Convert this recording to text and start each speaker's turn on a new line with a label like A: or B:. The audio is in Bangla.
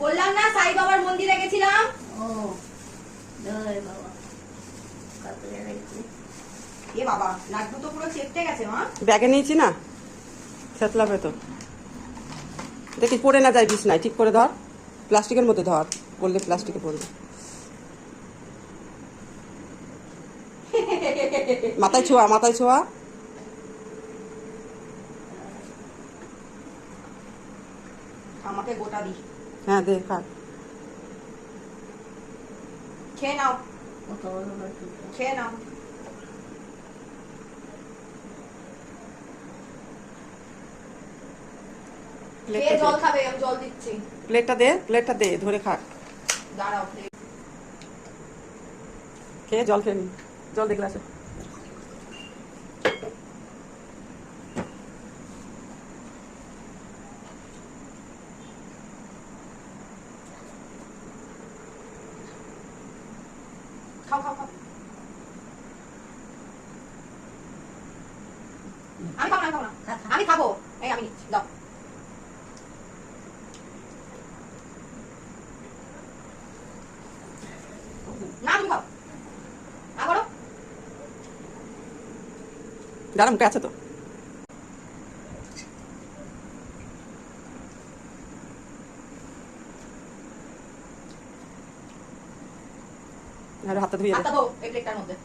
A: বললাম না সাই বাবার মন্দিরে গেছিলাম।
B: ও জয় বাবা। কাপড়ে রেখে
A: এ বাবা লাড্ডু তো পুরো চেপটে গেছে মা।
C: ব্যাগে নিয়েছি না, থেতলাবে তো। দেখি পড়ে না যায় বিছনায়, ঠিক করে ধর, প্লাস্টিকের মধ্যে ধর, বললে প্লাস্টিকে পড়বে। মাথায় ছোঁয়া, মাথায় ছোঁয়া।
A: আমাকে গোটা দি।
C: হ্যাঁ দে, খা।
A: খেয়ে নাও,
B: কত বড় বাটি।
A: খেয়ে নাও। খেয়ে জল খাবে, আমি জল দিচ্ছি।
C: প্লেটটা দে, প্লেটটা দে, ধরে খা।
A: দাঁড়াও প্লেট।
C: খেয়ে জল খেয়ে নি, জল দে গ্লাসে।
A: খাও খাও খাও। আমি খাবো না, আমি খাবো না, আমি খাবো। এই আমি নিচ্ছি, দাও। না তুমি খাও, না করো।
C: দাঁড়া, মুখে আছে তো। আর হাতটা ধুয়ে দে।
A: হাতটা ধো এই প্লেটটার মধ্যে।